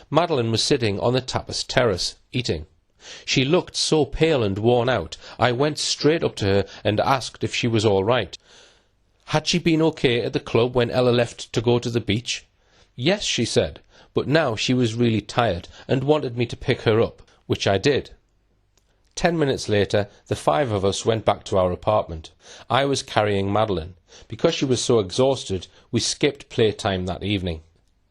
Madeline was sitting on the tapas terrace, eating. She looked so pale and worn out, I went straight up to her and asked if she was all right. Had she been okay at the club when Ella left to go to the beach? Yes, she said, but now she was really tired and wanted me to pick her up, which I did. 10 minutes later, the 5 of us went back to our apartment. I was carrying Madeline. Because she was so exhausted, we skipped playtime that evening.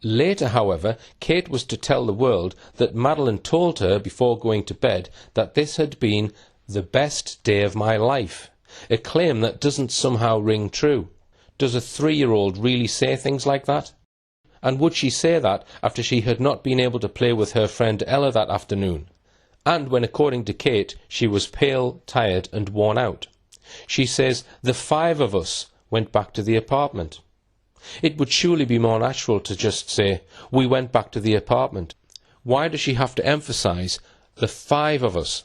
Later, however, Kate was to tell the world that Madeline told her before going to bed that this had been the best day of my life, a claim that doesn't somehow ring true. Does a 3-year-old really say things like that? And would she say that after she had not been able to play with her friend Ella that afternoon? And when, according to Kate, she was pale, tired and worn out. She says the 5 of us went back to the apartment. It would surely be more natural to just say, we went back to the apartment. Why does she have to emphasise the 5 of us?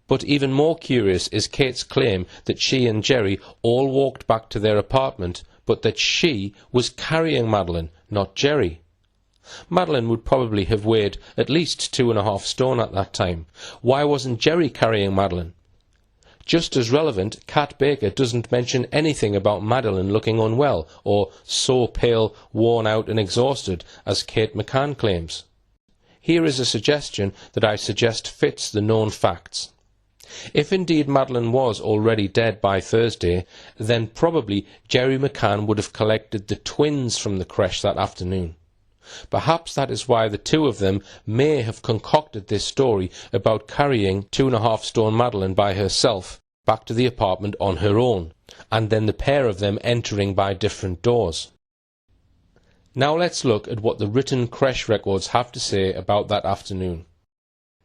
But even more curious is Kate's claim that she and Jerry all walked back to their apartment, but that she was carrying Madeline, not Jerry. Madeline would probably have weighed at least 2.5 stone at that time. Why wasn't Jerry carrying Madeline? Just as relevant, Kat Baker doesn't mention anything about Madeline looking unwell or so pale, worn out and exhausted as Kate McCann claims. Here is a suggestion that I suggest fits the known facts. If indeed Madeline was already dead by Thursday, then probably Jerry McCann would have collected the twins from the creche that afternoon. Perhaps that is why the 2 of them may have concocted this story about carrying 2.5 stone Madeline by herself back to the apartment on her own, and then the pair of them entering by different doors. Now let's look at what the written creche records have to say about that afternoon.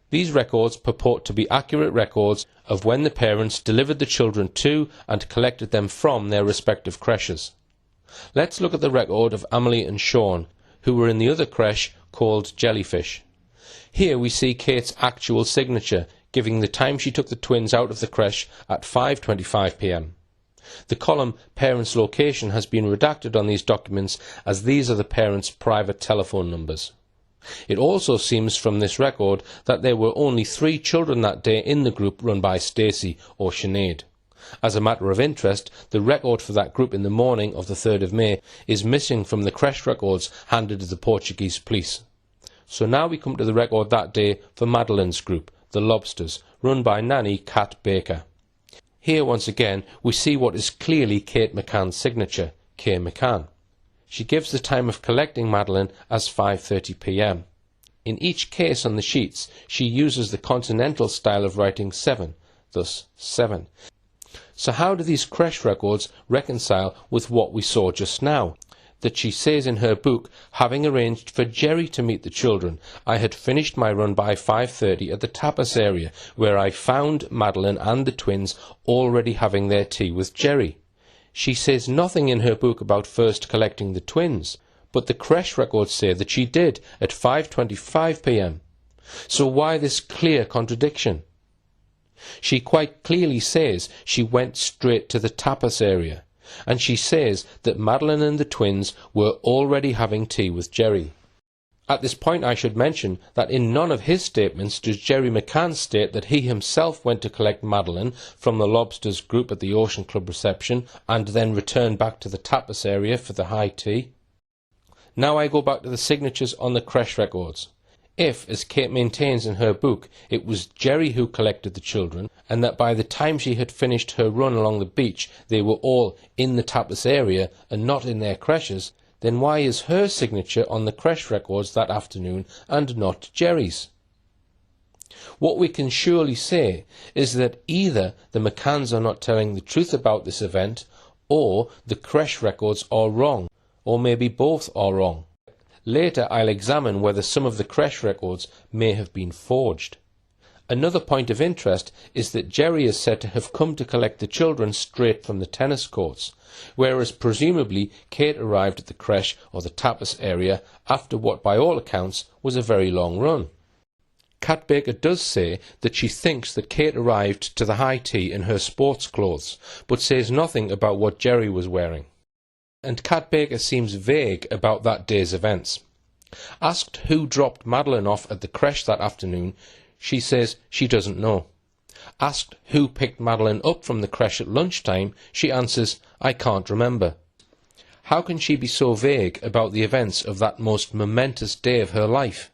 These records purport to be accurate records of when the parents delivered the children to and collected them from their respective creches. Let's look at the record of Amelie and Sean, who were in the other creche called Jellyfish. Here we see Kate's actual signature, giving the time she took the twins out of the creche at 5:25 p.m. The column Parents' Location has been redacted on these documents as these are the parents' private telephone numbers. It also seems from this record that there were only 3 children that day in the group run by Stacey or Sinead. As a matter of interest, the record for that group in the morning of the 3rd of May is missing from the creche records handed to the Portuguese police. So now we come to the record that day for Madeline's group, the Lobsters, run by nanny Kat Baker. Here once again we see what is clearly Kate McCann's signature, K. McCann. She gives the time of collecting Madeline as 5:30 p.m. In each case on the sheets she uses the continental style of writing 7, thus 7. So how do these creche records reconcile with what we saw just now? That she says in her book, having arranged for Jerry to meet the children, I had finished my run by 5:30 at the tapas area, where I found Madeline and the twins already having their tea with Jerry. She says nothing in her book about first collecting the twins, but the creche records say that she did at 5:25 p.m. So why this clear contradiction? She quite clearly says she went straight to the tapas area, and she says that Madeline and the twins were already having tea with Jerry. At this point I should mention that in none of his statements does Jerry McCann state that he himself went to collect Madeline from the Lobsters group at the Ocean Club reception and then returned back to the tapas area for the high tea. Now I go back to the signatures on the creche records. If, as Kate maintains in her book, it was Jerry who collected the children, and that by the time she had finished her run along the beach they were all in the tapas area and not in their creches, then why is her signature on the creche records that afternoon and not Jerry's? What we can surely say is that either the McCanns are not telling the truth about this event, or the creche records are wrong, or maybe both are wrong. Later I'll examine whether some of the creche records may have been forged. Another point of interest is that Jerry is said to have come to collect the children straight from the tennis courts, whereas presumably Kate arrived at the creche or the tapas area after what by all accounts was a very long run. Kat Baker does say that she thinks that Kate arrived to the high tea in her sports clothes, but says nothing about what Jerry was wearing. And Kat Baker seems vague about that day's events. Asked who dropped Madeline off at the creche that afternoon, she says she doesn't know. Asked who picked Madeline up from the creche at lunchtime, she answers, "I can't remember." How can she be so vague about the events of that most momentous day of her life?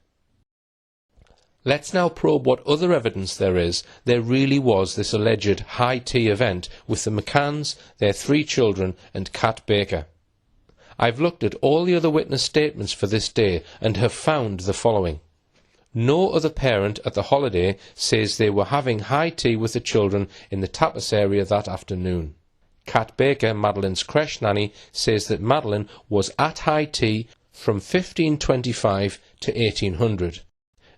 Let's now probe what other evidence there really was this alleged high tea event with the McCanns, their 3 children and Kat Baker. I've looked at all the other witness statements for this day and have found the following. No other parent at the holiday says they were having high tea with the children in the tapas area that afternoon. Kat Baker, Madeline's creche nanny, says that Madeline was at high tea from 1525 to 1800.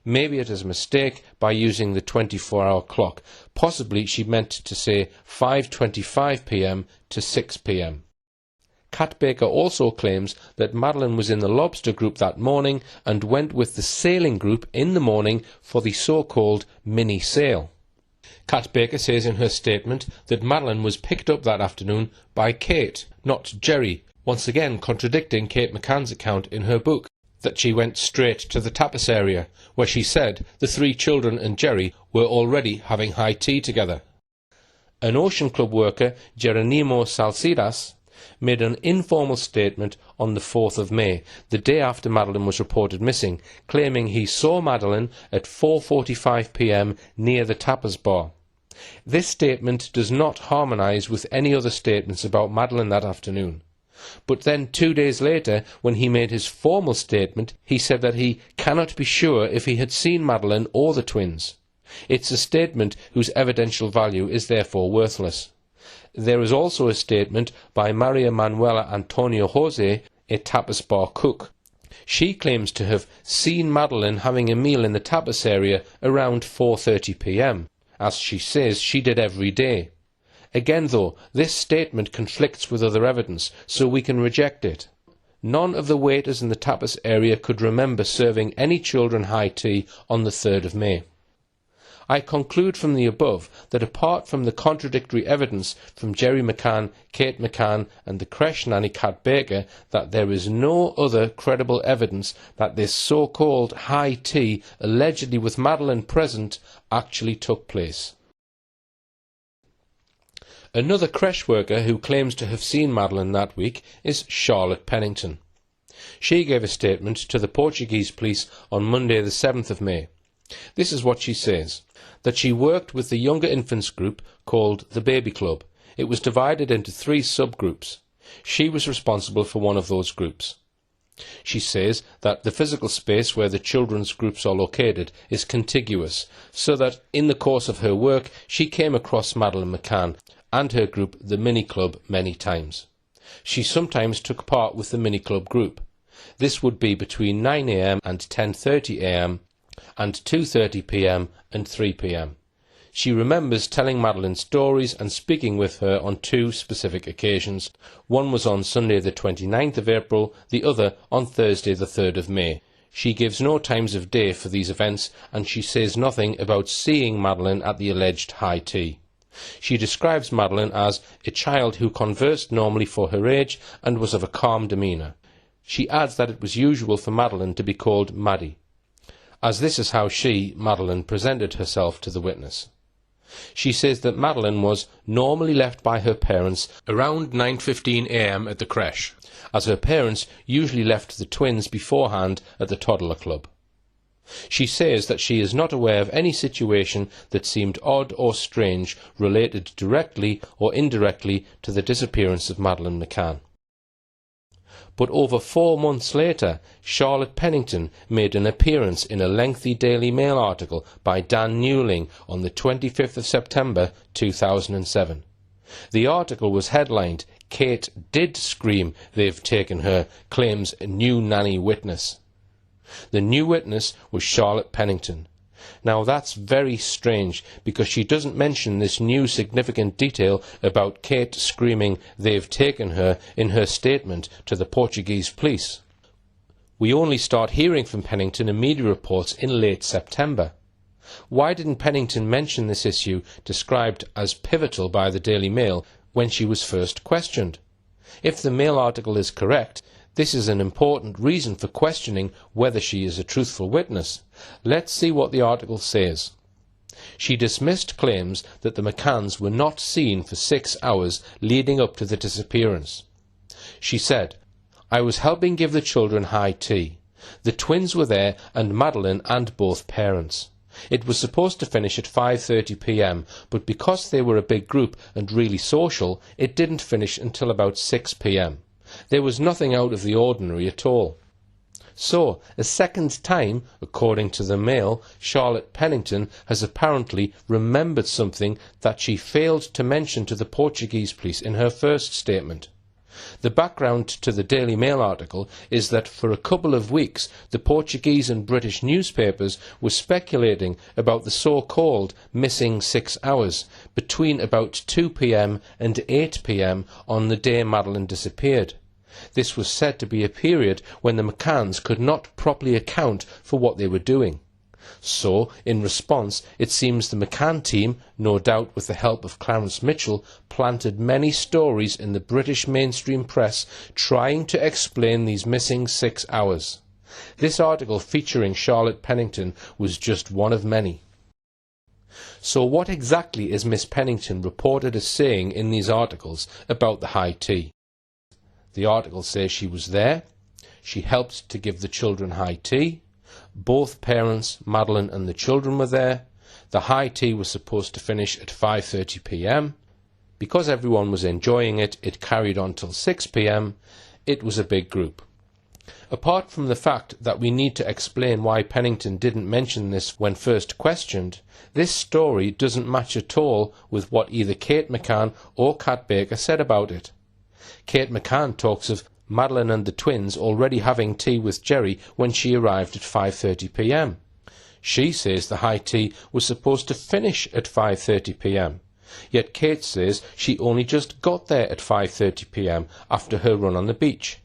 Maybe it is a mistake by using the 24-hour clock. Possibly she meant to say 5:25 p.m. to 6 p.m. Kat Baker also claims that Madeline was in the lobster group that morning and went with the sailing group in the morning for the so-called mini sail. Kat Baker says in her statement that Madeline was picked up that afternoon by Kate, not Jerry, once again contradicting Kate McCann's account in her book, that she went straight to the tapas area, where she said the 3 children and Jerry were already having high tea together. An Ocean Club worker, Geronimo Salcidas, made an informal statement on the 4th of May, the day after Madeline was reported missing, claiming he saw Madeline at 4:45 p.m. near the tapas bar. This statement does not harmonise with any other statements about Madeline that afternoon. But then 2 days later, when he made his formal statement, he said that he cannot be sure if he had seen Madeline or the twins. It's a statement whose evidential value is therefore worthless. There is also a statement by Maria Manuela Antonio Jose, a tapas bar cook. She claims to have seen Madeline having a meal in the tapas area around 4:30 p.m, as she says she did every day. Again, though, this statement conflicts with other evidence, so we can reject it. None of the waiters in the tapas area could remember serving any children high tea on the 3rd of May. I conclude from the above that apart from the contradictory evidence from Jerry McCann, Kate McCann and the creche nanny Kat Baker, that there is no other credible evidence that this so-called high tea, allegedly with Madeline present, actually took place. Another creche worker who claims to have seen Madeline that week is Charlotte Pennington. She gave a statement to the Portuguese police on Monday the 7th of May. This is what she says, that she worked with the younger infants group called the Baby Club. It was divided into 3 subgroups. She was responsible for one of those groups. She says that the physical space where the children's groups are located is contiguous, so that in the course of her work she came across Madeleine McCann and her group, the Mini Club, many times. She sometimes took part with the Mini Club group. This would be between 9 a.m. and 10:30 a.m. and 2:30 p.m. and 3 p.m. She remembers telling Madeline stories and speaking with her on 2 specific occasions. One was on Sunday the 29th of April, the other on Thursday the 3rd of May. She gives no times of day for these events, and she says nothing about seeing Madeline at the alleged high tea. She describes Madeline as a child who conversed normally for her age and was of a calm demeanour. She adds that it was usual for Madeline to be called Maddie, as this is how she, Madeline, presented herself to the witness. She says that Madeline was normally left by her parents around 9:15 a.m. at the creche, as her parents usually left the twins beforehand at the toddler club. She says that she is not aware of any situation that seemed odd or strange related directly or indirectly to the disappearance of Madeleine McCann. But over 4 months later, Charlotte Pennington made an appearance in a lengthy Daily Mail article by Dan Newling on the 25th of September 2007. The article was headlined, "Kate did scream, they've taken her, claims new nanny witness." The new witness was Charlotte Pennington. Now that's very strange, because she doesn't mention this new significant detail about Kate screaming "they've taken her" in her statement to the Portuguese police. We only start hearing from Pennington in media reports in late September. Why didn't Pennington mention this issue, described as pivotal by the Daily Mail, when she was first questioned? If the Mail article is correct, This is an important reason for questioning whether she is a truthful witness. Let's see what the article says. She dismissed claims that the McCanns were not seen for 6 hours leading up to the disappearance. She said, "I was helping give the children high tea. The twins were there and Madeline and both parents. It was supposed to finish at 5:30 p.m, but because they were a big group and really social, it didn't finish until about 6 p.m. There was nothing out of the ordinary at all." So, a second time, according to the Mail, Charlotte Pennington has apparently remembered something that she failed to mention to the Portuguese police in her first statement. The background to the Daily Mail article is that for a couple of weeks the Portuguese and British newspapers were speculating about the so-called missing 6 hours between about 2 p.m. and 8 p.m. on the day Madeline disappeared. This was said to be a period when the McCanns could not properly account for what they were doing. So, in response, it seems the McCann team, no doubt with the help of Clarence Mitchell, planted many stories in the British mainstream press trying to explain these missing 6 hours. This article featuring Charlotte Pennington was just one of many. So what exactly is Miss Pennington reported as saying in these articles about the high tea? The article says she was there, she helped to give the children high tea, both parents, Madeline and the children, were there, the high tea was supposed to finish at 5:30 p.m. Because everyone was enjoying it, it carried on till 6 p.m. It was a big group. Apart from the fact that we need to explain why Pennington didn't mention this when first questioned, this story doesn't match at all with what either Kate McCann or Kat Baker said about it. Kate McCann talks of Madeline and the twins already having tea with Jerry when she arrived at 5:30 p.m. She says the high tea was supposed to finish at 5:30 p.m. Yet Kate says she only just got there at 5:30 p.m. after her run on the beach.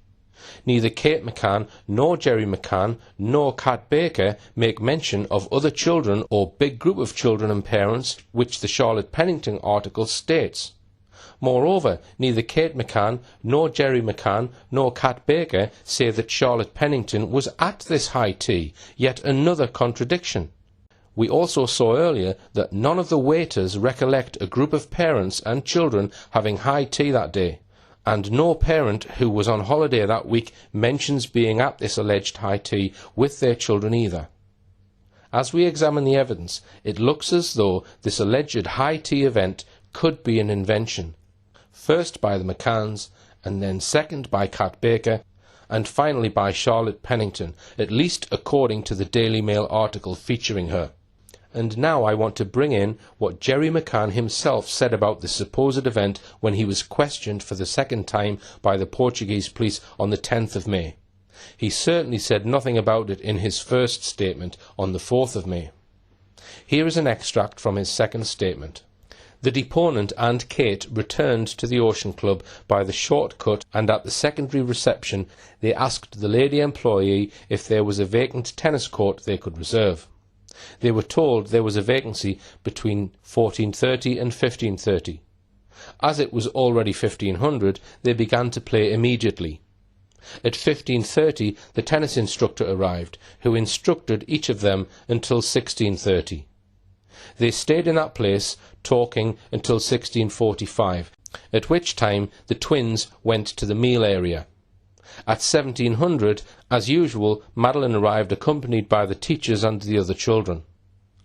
Neither Kate McCann, nor Jerry McCann, nor Kat Baker make mention of other children or big group of children and parents, which the Charlotte Pennington article states. Moreover, neither Kate McCann, nor Jerry McCann, nor Kat Baker say that Charlotte Pennington was at this high tea, yet another contradiction. We also saw earlier that none of the waiters recollect a group of parents and children having high tea that day, and no parent who was on holiday that week mentions being at this alleged high tea with their children either. As we examine the evidence, it looks as though this alleged high tea event could be an invention, first by the McCanns, and then second by Kat Baker, and finally by Charlotte Pennington, at least according to the Daily Mail article featuring her. And now I want to bring in what Jerry McCann himself said about this supposed event when he was questioned for the second time by the Portuguese police on the 10th of May. He certainly said nothing about it in his first statement on the 4th of May. Here is an extract from his second statement. The deponent and Kate returned to the Ocean Club by the shortcut, and at the secondary reception they asked the lady employee if there was a vacant tennis court they could reserve. They were told there was a vacancy between 14:30 and 15:30. As it was already 1500, they began to play immediately. At 15:30 the tennis instructor arrived, who instructed each of them until 16:30. They stayed in that place, talking until 16:45, at which time the twins went to the meal area. At 1700, as usual, Madeline arrived accompanied by the teachers and the other children.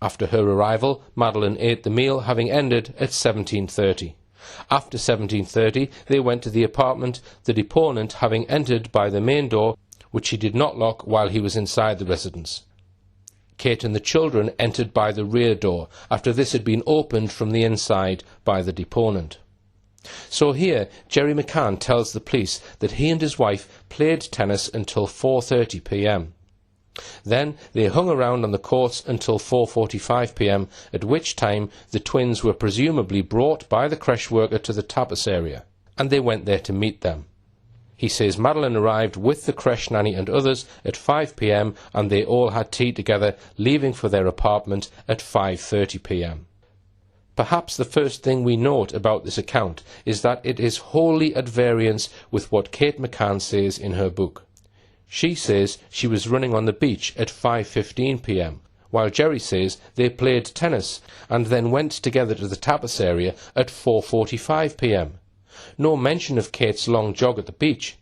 After her arrival, Madeline ate the meal, having ended at 17:30. After 17:30, they went to the apartment, the deponent having entered by the main door, which he did not lock while he was inside the residence. Kate and the children entered by the rear door, after this had been opened from the inside by the deponent. So here, Jerry McCann tells the police that he and his wife played tennis until 4:30 p.m. Then they hung around on the courts until 4:45 p.m, at which time the twins were presumably brought by the creche worker to the tapas area, and they went there to meet them. He says Madeline arrived with the creche nanny and others at 5 p.m, and they all had tea together, leaving for their apartment at 5:30 p.m. Perhaps the first thing we note about this account is that it is wholly at variance with what Kate McCann says in her book. She says she was running on the beach at 5:15 p.m, while Jerry says they played tennis and then went together to the tapas area at 4:45 p.m. No mention of Kate's long jog at the beach.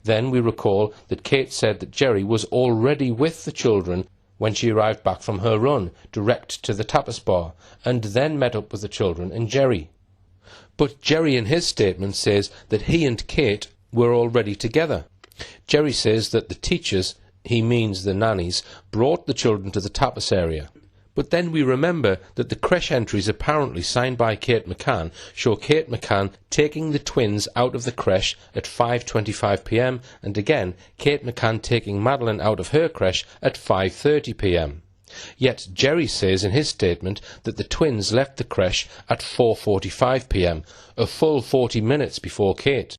Then we recall that Kate said that Jerry was already with the children when she arrived back from her run, direct to the tapas bar, and then met up with the children and Jerry. But Jerry in his statement says that he and Kate were already together. Jerry says that the teachers, he means the nannies, brought the children to the tapas area. But then we remember that the creche entries apparently signed by Kate McCann show Kate McCann taking the twins out of the creche at 5:25 p.m. and again Kate McCann taking Madeline out of her creche at 5:30 p.m. Yet Jerry says in his statement that the twins left the creche at 4:45 p.m, a full 40 minutes before Kate.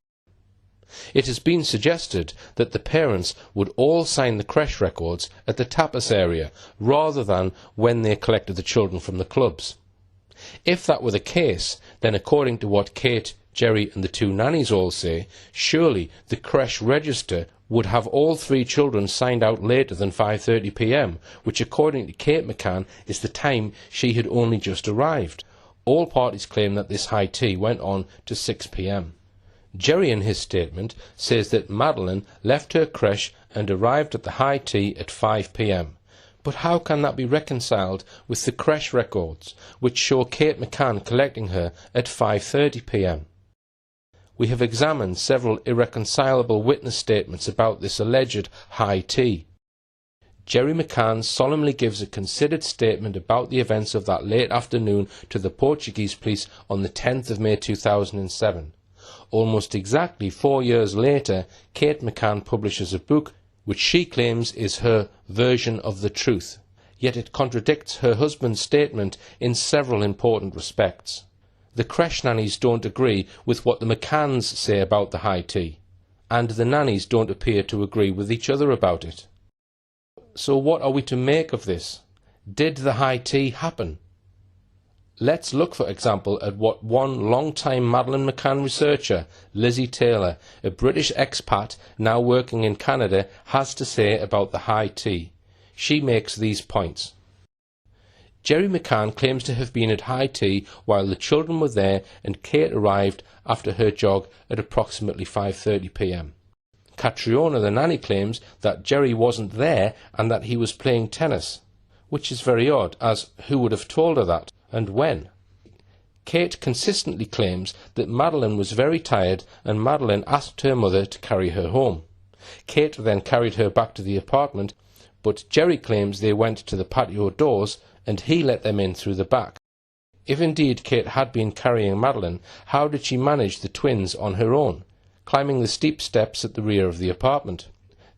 It has been suggested that the parents would all sign the creche records at the tapas area rather than when they collected the children from the clubs. If that were the case, then according to what Kate, Jerry and the two nannies all say, surely the creche register would have all three children signed out later than 5:30 p.m, which according to Kate McCann is the time she had only just arrived. All parties claim that this high tea went on to 6 p.m. Jerry in his statement says that Madeline left her creche and arrived at the high tea at 5 p.m. But how can that be reconciled with the creche records, which show Kate McCann collecting her at 5:30 p.m? We have examined several irreconcilable witness statements about this alleged high tea. Jerry McCann solemnly gives a considered statement about the events of that late afternoon to the Portuguese police on the 10th of May 2007. Almost exactly 4 years later, Kate McCann publishes a book which she claims is her version of the truth, yet it contradicts her husband's statement in several important respects. The creche nannies don't agree with what the McCanns say about the high tea, and the nannies don't appear to agree with each other about it. So what are we to make of this? Did the high tea happen? Let's look, for example, at what one long-time Madeleine McCann researcher, Lizzie Taylor, a British expat now working in Canada, has to say about the high tea. She makes these points. Jerry McCann claims to have been at high tea while the children were there and Kate arrived after her jog at approximately 5:30 p.m. Catriona, the nanny, claims that Jerry wasn't there and that he was playing tennis, which is very odd, as who would have told her that? And when? Kate consistently claims that Madeline was very tired and Madeline asked her mother to carry her home. Kate then carried her back to the apartment, but Jerry claims they went to the patio doors and he let them in through the back. If indeed Kate had been carrying Madeline, how did she manage the twins on her own, climbing the steep steps at the rear of the apartment?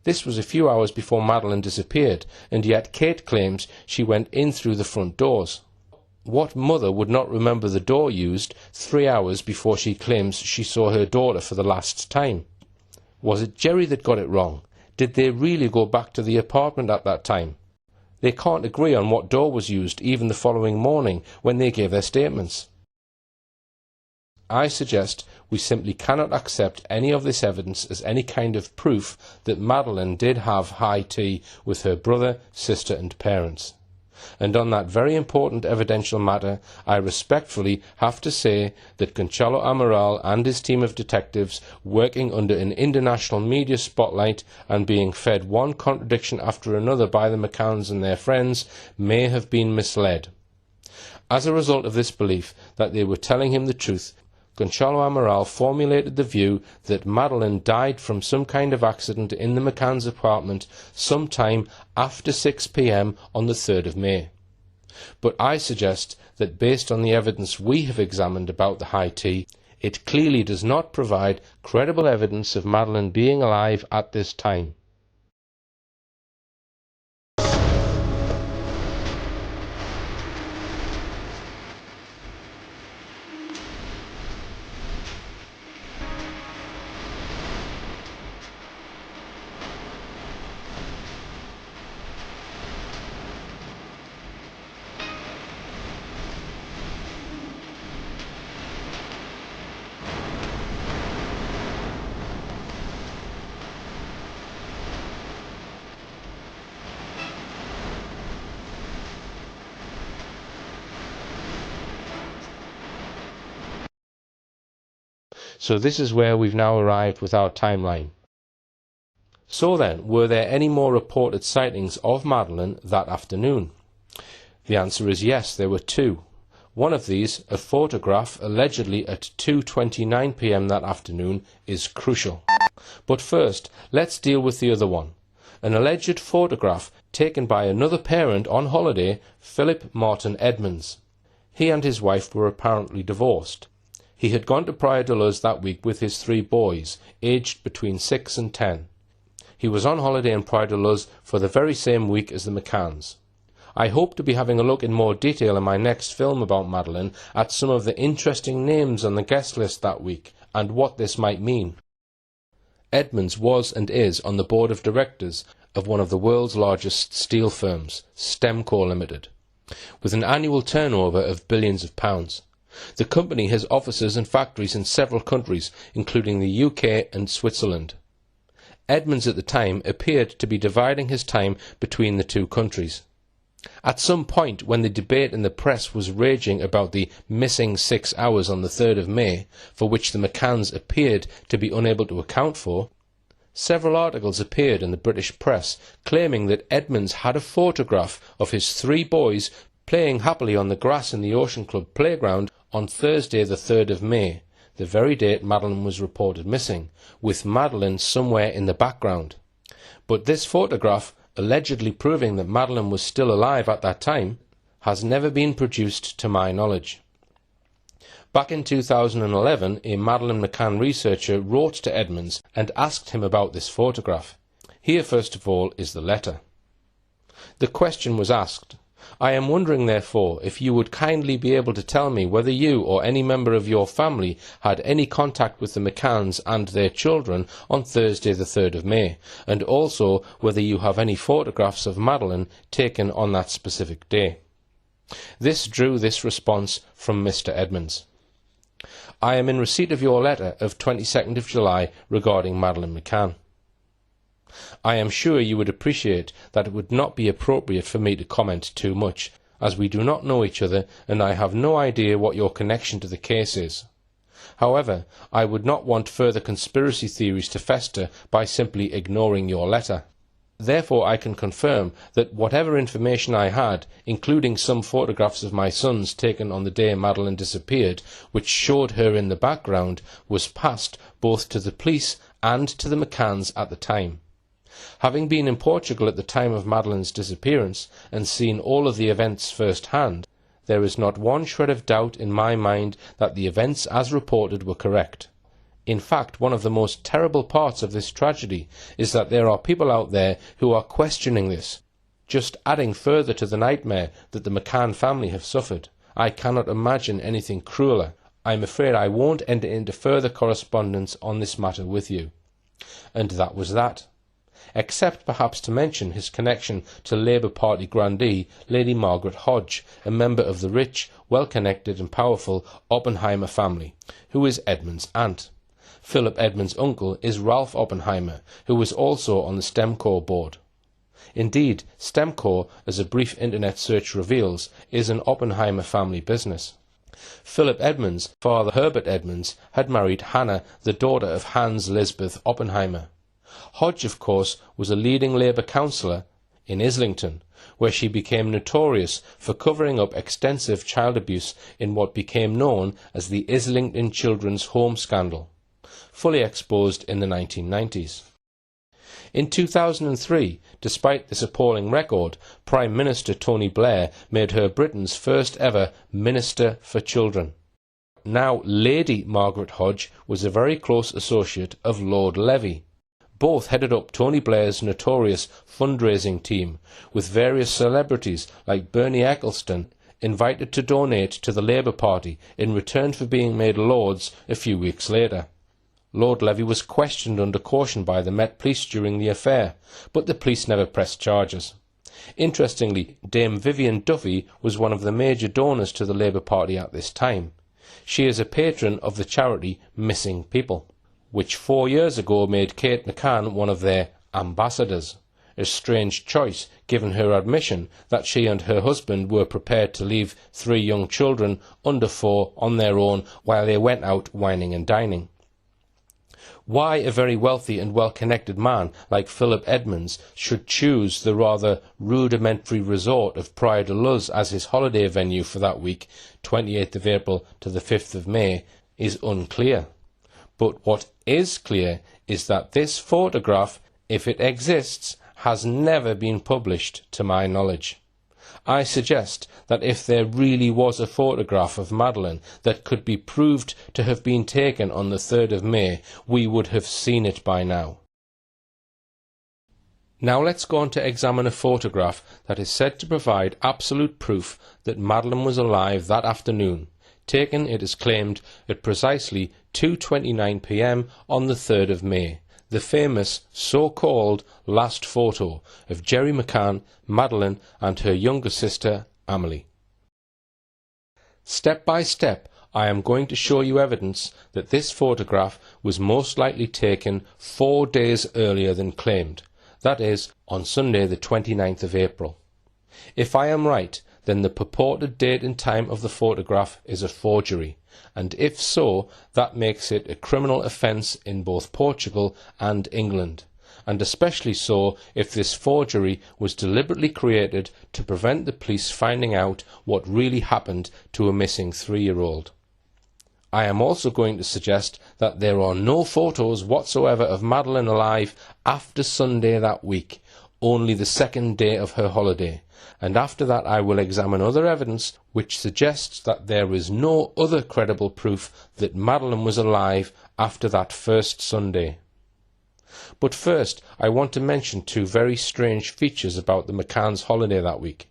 This was a few hours before Madeline disappeared, and yet Kate claims she went in through the front doors. What mother would not remember the door used 3 hours before she claims she saw her daughter for the last time? Was it Jerry that got it wrong? Did they really go back to the apartment at that time? They can't agree on what door was used even the following morning when they gave their statements. I suggest we simply cannot accept any of this evidence as any kind of proof that Madeline did have high tea with her brother, sister and parents. And on that very important evidential matter, I respectfully have to say that Gonçalo Amaral and his team of detectives, working under an international media spotlight and being fed one contradiction after another by the McCanns and their friends, may have been misled. As a result of this belief that they were telling him the truth, Gonçalo Amaral formulated the view that Madeline died from some kind of accident in the McCann's apartment sometime after 6 p.m. on the 3rd of May. But I suggest that based on the evidence we have examined about the high tea, it clearly does not provide credible evidence of Madeline being alive at this time. So this is where we've now arrived with our timeline. So then, were there any more reported sightings of Madeline that afternoon? The answer is yes, there were two. One of these, a photograph allegedly at 2:29 p.m. that afternoon, is crucial. But first, let's deal with the other one. An alleged photograph taken by another parent on holiday, Philip Martin Edmonds. He and his wife were apparently divorced. He had gone to Praia de Luz that week with his 3 boys, aged between 6 and 10. He was on holiday in Praia de Luz for the very same week as the McCanns. I hope to be having a look in more detail in my next film about Madeline at some of the interesting names on the guest list that week and what this might mean. Edmonds was and is on the board of directors of one of the world's largest steel firms, Stemco Limited, with an annual turnover of billions of pounds. The company has offices and factories in several countries, including the UK and Switzerland. Edmonds at the time appeared to be dividing his time between the two countries. At some point, when the debate in the press was raging about the missing 6 hours on the 3rd of May, for which the McCanns appeared to be unable to account for, several articles appeared in the British press claiming that Edmonds had a photograph of his 3 boys playing happily on the grass in the Ocean Club playground on Thursday the 3rd of May, the very date Madeline was reported missing, with Madeline somewhere in the background. But this photograph, allegedly proving that Madeline was still alive at that time, has never been produced to my knowledge. Back in 2011, a Madeline McCann researcher wrote to Edmonds and asked him about this photograph. Here, first of all, is the letter. The question was asked, "I am wondering, therefore, if you would kindly be able to tell me whether you or any member of your family had any contact with the McCanns and their children on Thursday the 3rd of May, and also whether you have any photographs of Madeline taken on that specific day." This drew this response from Mr. Edmonds. "I am in receipt of your letter of 22nd of July regarding Madeleine McCann. I am sure you would appreciate that it would not be appropriate for me to comment too much, as we do not know each other and I have no idea what your connection to the case is. However, I would not want further conspiracy theories to fester by simply ignoring your letter. Therefore, I can confirm that whatever information I had, including some photographs of my sons taken on the day Madeline disappeared, which showed her in the background, was passed both to the police and to the McCanns at the time. Having been in Portugal at the time of Madeline's disappearance and seen all of the events firsthand, there is not one shred of doubt in my mind that the events as reported were correct. In fact, one of the most terrible parts of this tragedy is that there are people out there who are questioning this, just adding further to the nightmare that the McCann family have suffered. I cannot imagine anything crueler. I am afraid I won't enter into further correspondence on this matter with you." And that was that. Except perhaps to mention his connection to Labour Party grandee Lady Margaret Hodge, a member of the rich, well-connected and powerful Oppenheimer family, who is Edmonds' aunt. Philip Edmonds' uncle is Ralph Oppenheimer, who was also on the Stemco board. Indeed, Stemco, as a brief internet search reveals, is an Oppenheimer family business. Philip Edmonds' father Herbert Edmonds had married Hannah, the daughter of Hans Lisbeth Oppenheimer. Hodge, of course, was a leading Labour councillor in Islington, where she became notorious for covering up extensive child abuse in what became known as the Islington Children's Home Scandal, fully exposed in the 1990s. In 2003, despite this appalling record, Prime Minister Tony Blair made her Britain's first ever Minister for Children. Now, Lady Margaret Hodge was a very close associate of Lord Levy. Both headed up Tony Blair's notorious fundraising team, with various celebrities like Bernie Ecclestone invited to donate to the Labour Party in return for being made lords a few weeks later. Lord Levy was questioned under caution by the Met Police during the affair, but the police never pressed charges. Interestingly, Dame Vivian Duffy was one of the major donors to the Labour Party at this time. She is a patron of the charity Missing People, which 4 years ago made Kate McCann one of their ambassadors, a strange choice given her admission that she and her husband were prepared to leave 3 young children under 4 on their own while they went out wining and dining. Why a very wealthy and well-connected man like Philip Edmonds should choose the rather rudimentary resort of Praia de Luz as his holiday venue for that week, 28th of April to the 5th of May, is unclear. But what is clear is that this photograph, if it exists, has never been published to my knowledge. I suggest that if there really was a photograph of Madeline that could be proved to have been taken on the 3rd of May, we would have seen it by now. Now let's go on to examine a photograph that is said to provide absolute proof that Madeline was alive that afternoon, taken, it is claimed, at precisely 2:29 p.m. on the 3rd of May. The famous so-called last photo of Jerry McCann, Madeline and her younger sister Amelie. Step by step, I am going to show you evidence that this photograph was most likely taken 4 days earlier than claimed, that is, on Sunday the 29th of April. If I am right, then the purported date and time of the photograph is a forgery, and if so, that makes it a criminal offence in both Portugal and England, and especially so if this forgery was deliberately created to prevent the police finding out what really happened to a missing 3-year-old. I am also going to suggest that there are no photos whatsoever of Madeline alive after Sunday that week, only the 2nd day of her holiday, and after that I will examine other evidence which suggests that there is no other credible proof that Madeline was alive after that first Sunday. But first, I want to mention 2 very strange features about the McCann's holiday that week.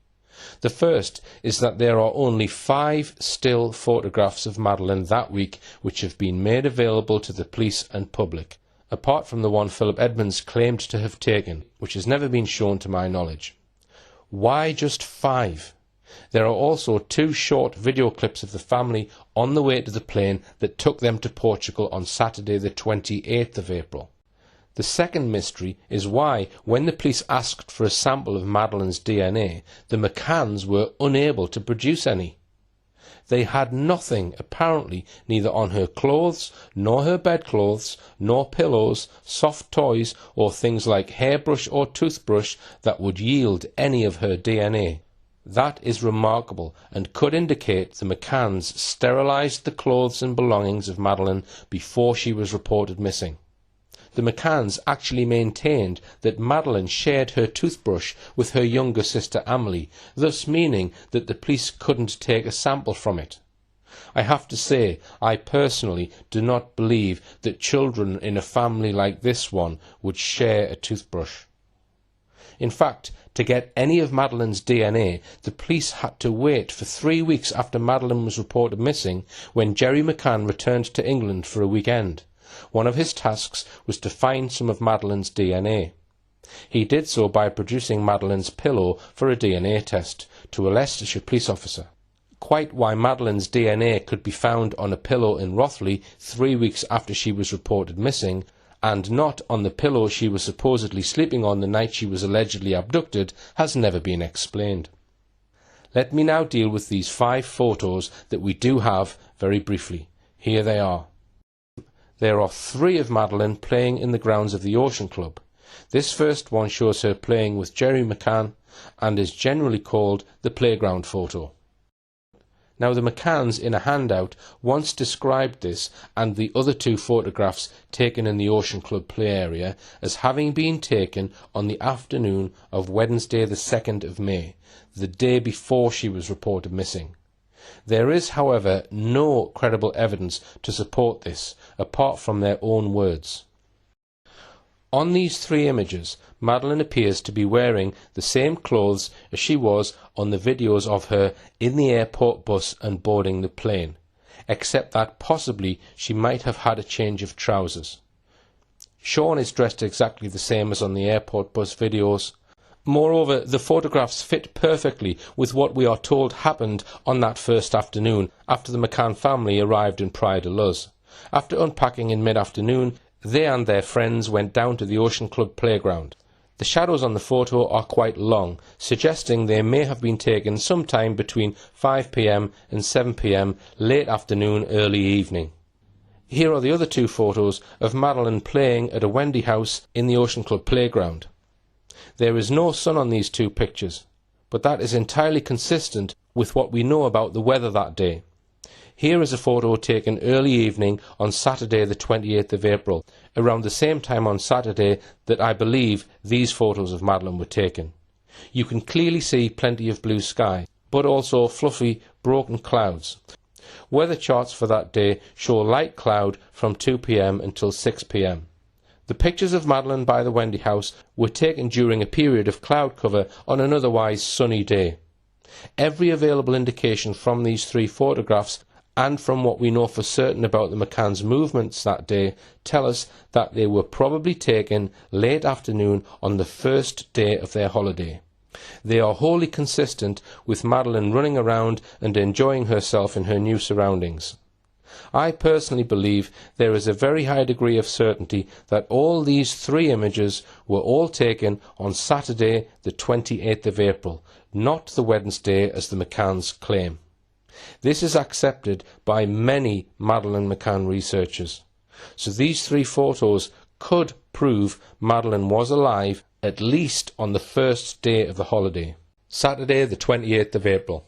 The first is that there are only 5 still photographs of Madeline that week which have been made available to the police and public, apart from the one Philip Edmonds claimed to have taken, which has never been shown to my knowledge. Why just 5? There are also 2 short video clips of the family on the way to the plane that took them to Portugal on Saturday the 28th of April. The second mystery is why, when the police asked for a sample of Madeline's DNA, the McCanns were unable to produce any. They had nothing, apparently, neither on her clothes, nor her bedclothes, nor pillows, soft toys, or things like hairbrush or toothbrush that would yield any of her DNA. That is remarkable, and could indicate the McCanns sterilised the clothes and belongings of Madeline before she was reported missing. The McCanns actually maintained that Madeline shared her toothbrush with her younger sister Amelie, thus meaning that the police couldn't take a sample from it. I have to say, I personally do not believe that children in a family like this one would share a toothbrush. In fact, to get any of Madeline's DNA, the police had to wait for 3 weeks after Madeline was reported missing, when Jerry McCann returned to England for a weekend. One of his tasks was to find some of Madeline's DNA. He did so by producing Madeline's pillow for a DNA test to a Leicestershire police officer. Quite why Madeline's DNA could be found on a pillow in Rothley 3 weeks after she was reported missing, and not on the pillow she was supposedly sleeping on the night she was allegedly abducted, has never been explained. Let me now deal with these 5 photos that we do have very briefly. Here they are. There are 3 of Madeline playing in the grounds of the Ocean Club. This first one shows her playing with Jerry McCann and is generally called the playground photo. Now, the McCanns in a handout once described this and the other 2 photographs taken in the Ocean Club play area as having been taken on the afternoon of Wednesday the 2nd of May, the day before she was reported missing. There is, however, no credible evidence to support this, apart from their own words. On these 3 images, Madeline appears to be wearing the same clothes as she was on the videos of her in the airport bus and boarding the plane, except that possibly she might have had a change of trousers. Sean is dressed exactly the same as on the airport bus videos. Moreover, the photographs fit perfectly with what we are told happened on that first afternoon after the McCann family arrived in Praia de Luz. After unpacking in mid-afternoon, they and their friends went down to the Ocean Club playground. The shadows on the photo are quite long, suggesting they may have been taken sometime between 5 p.m. and 7 p.m. late afternoon, early evening. Here are the other two photos of Madeline playing at a Wendy house in the Ocean Club playground. There is no sun on these two pictures, but that is entirely consistent with what we know about the weather that day. Here is a photo taken early evening on Saturday the 28th of April, around the same time on Saturday that I believe these photos of Madeline were taken. You can clearly see plenty of blue sky, but also fluffy, broken clouds. Weather charts for that day show light cloud from 2 p.m. until 6 p.m. The pictures of Madeline by the Wendy house were taken during a period of cloud cover on an otherwise sunny day. Every available indication from these three photographs and from what we know for certain about the McCann's movements that day tell us that they were probably taken late afternoon on the first day of their holiday. They are wholly consistent with Madeline running around and enjoying herself in her new surroundings. I personally believe there is a very high degree of certainty that all these three images were all taken on Saturday the 28th of April, not the Wednesday as the McCanns claim. This is accepted by many Madeleine McCann researchers. So these three photos could prove Madeline was alive at least on the first day of the holiday, Saturday the 28th of April.